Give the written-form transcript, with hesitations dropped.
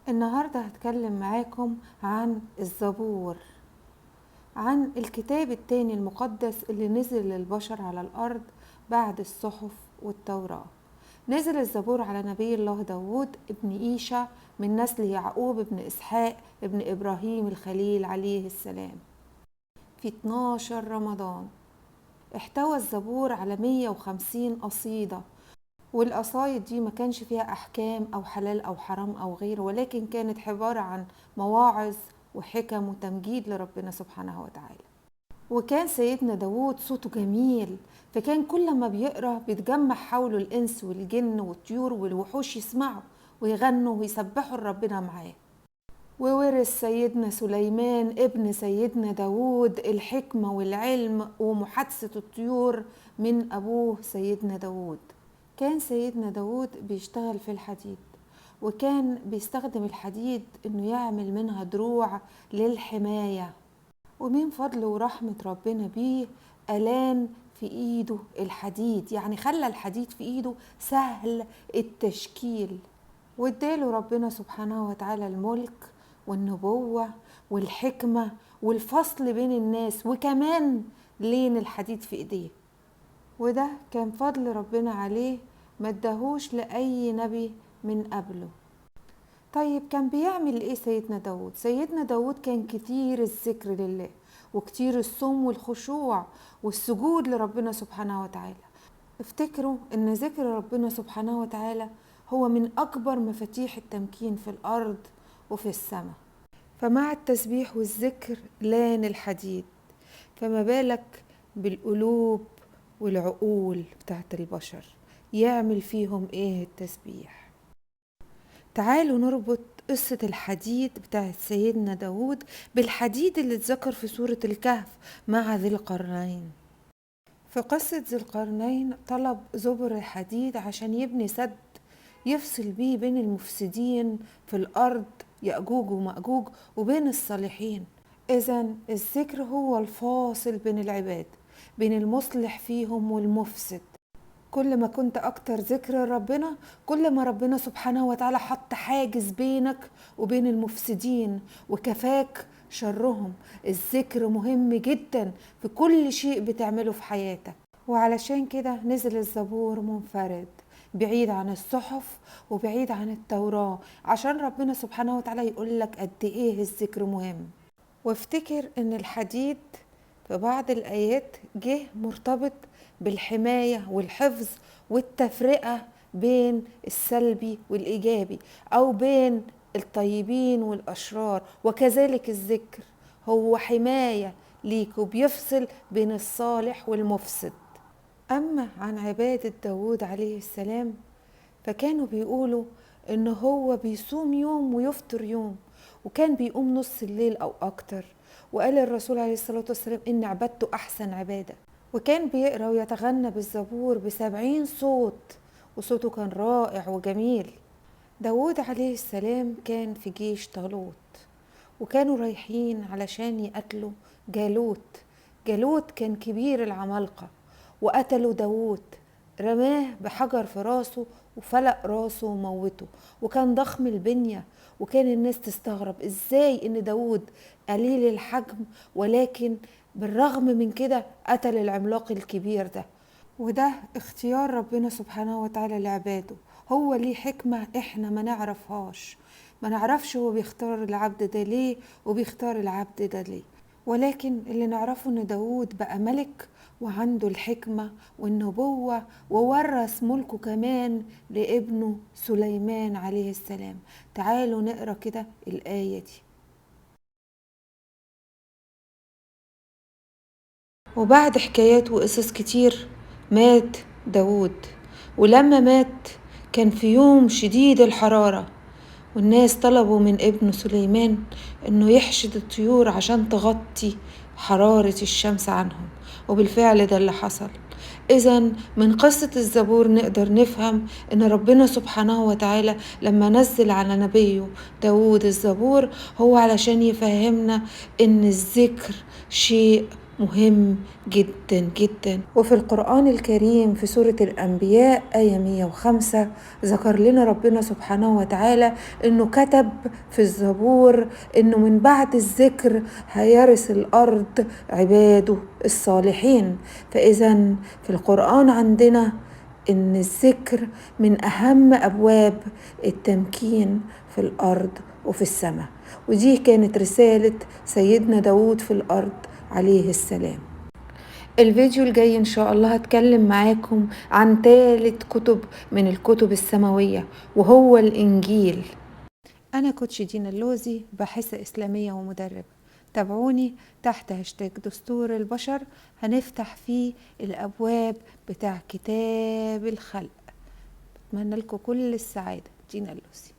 النهاردة هتكلم معاكم عن الزبور، عن الكتاب التاني المقدس اللي نزل للبشر على الأرض بعد الصحف والتوراة. نزل الزبور على نبي الله داود ابن إيشا من نسل يعقوب ابن إسحاق ابن إبراهيم الخليل عليه السلام في 12 رمضان. احتوى الزبور على 150 قصيدة، والقصايد دي ما كانش فيها أحكام أو حلال أو حرام أو غيره، ولكن كانت عبارة عن مواعظ وحكم وتمجيد لربنا سبحانه وتعالى. وكان سيدنا داود صوته جميل، فكان كل ما بيقرأ بيتجمع حوله الإنس والجن والطيور والوحوش يسمعوا ويغنوا ويسبحوا ربنا معاه. وورث سيدنا سليمان ابن سيدنا داود الحكمة والعلم ومحادثة الطيور من أبوه سيدنا داود. كان سيدنا داود بيشتغل في الحديد، وكان بيستخدم الحديد انه يعمل منها دروع للحماية، ومن فضل ورحمة ربنا بيه ألان في ايده الحديد، يعني خلى الحديد في ايده سهل التشكيل، واداله ربنا سبحانه وتعالى الملك والنبوة والحكمة والفصل بين الناس، وكمان لين الحديد في ايديه. وده كان فضل ربنا عليه، ما اداهوش لأي نبي من قبله. طيب كان بيعمل ايه سيدنا داود؟ سيدنا داود كان كتير الذكر لله، وكتير الصوم والخشوع والسجود لربنا سبحانه وتعالى. افتكروا ان ذكر ربنا سبحانه وتعالى هو من اكبر مفاتيح التمكين في الارض وفي السماء. فمع التسبيح والذكر لان الحديد، فما بالك بالقلوب والعقول بتاعت البشر، يعمل فيهم ايه التسبيح؟ تعالوا نربط قصة الحديد بتاعت سيدنا داود بالحديد اللي اتذكر في سورة الكهف مع ذي القرنين. في قصة ذي القرنين طلب زبر الحديد عشان يبني سد يفصل بيه بين المفسدين في الأرض يأجوج ومأجوج وبين الصالحين. إذن الذكر هو الفاصل بين العباد، بين المصلح فيهم والمفسد. كل ما كنت أكتر ذكر ربنا، كل ما ربنا سبحانه وتعالى حط حاجز بينك وبين المفسدين وكفاك شرهم. الذكر مهم جدا في كل شيء بتعمله في حياتك، وعلشان كده نزل الزبور منفرد بعيد عن الصحف وبعيد عن التوراة، عشان ربنا سبحانه وتعالى يقولك قد ايه الذكر مهم. وافتكر ان الحديد في بعض الآيات جه مرتبط بالحماية والحفظ والتفرقة بين السلبي والإيجابي، أو بين الطيبين والأشرار. وكذلك الذكر هو حماية ليك وبيفصل بين الصالح والمفسد. أما عن عبادة داود عليه السلام، فكانوا بيقولوا إنه هو بيصوم يوم ويفطر يوم، وكان بيقوم نص الليل أو أكتر. وقال الرسول عليه الصلاة والسلام إن عبادته أحسن عبادة. وكان بيقرأ ويتغنى بالزبور ب70 صوت، وصوته كان رائع وجميل. داود عليه السلام كان في جيش طالوت، وكانوا رايحين علشان يقتلوا جالوت. جالوت كان كبير العمالقة، وقتلوا داود، رماه بحجر في راسه وفلق راسه وموته، وكان ضخم البنية. وكان الناس تستغرب ازاي ان داود قليل الحجم ولكن بالرغم من كده قتل العملاق الكبير ده. وده اختيار ربنا سبحانه وتعالى لعباده، هو ليه حكمة احنا ما نعرفهاش، ما نعرفش هو بيختار العبد ده ليه وبيختار العبد ده ليه. ولكن اللي نعرفه ان داود بقى ملك وعنده الحكمة والنبوة، وورث ملكه كمان لابنه سليمان عليه السلام. تعالوا نقرأ كده الآية دي. وبعد حكايات وقصص كتير مات داود. ولما مات كان في يوم شديد الحرارة، والناس طلبوا من ابن سليمان انه يحشد الطيور عشان تغطي حرارة الشمس عنهم، وبالفعل ده اللي حصل. إذن من قصة الزبور نقدر نفهم ان ربنا سبحانه وتعالى لما نزل على نبيه داود الزبور هو علشان يفهمنا ان الذكر شيء مهم جدا جدا. وفي القرآن الكريم في سورة الأنبياء آية 105 ذكر لنا ربنا سبحانه وتعالى إنه كتب في الزبور إنه من بعد الذكر هيرث الأرض عباده الصالحين. فإذا في القرآن عندنا إن الذكر من أهم أبواب التمكين في الأرض وفي السماء، ودي كانت رسالة سيدنا داود في الأرض عليه السلام. الفيديو الجاي إن شاء الله هتكلم معاكم عن ثالث كتب من الكتب السماوية وهو الإنجيل. أنا كوتش دينا اللوزي، باحثة إسلامية ومدربة. تابعوني تحت هاشتاج دستور البشر، هنفتح فيه الأبواب بتاع كتاب الخلق. أتمنى لكم كل السعادة. دينا اللوزي.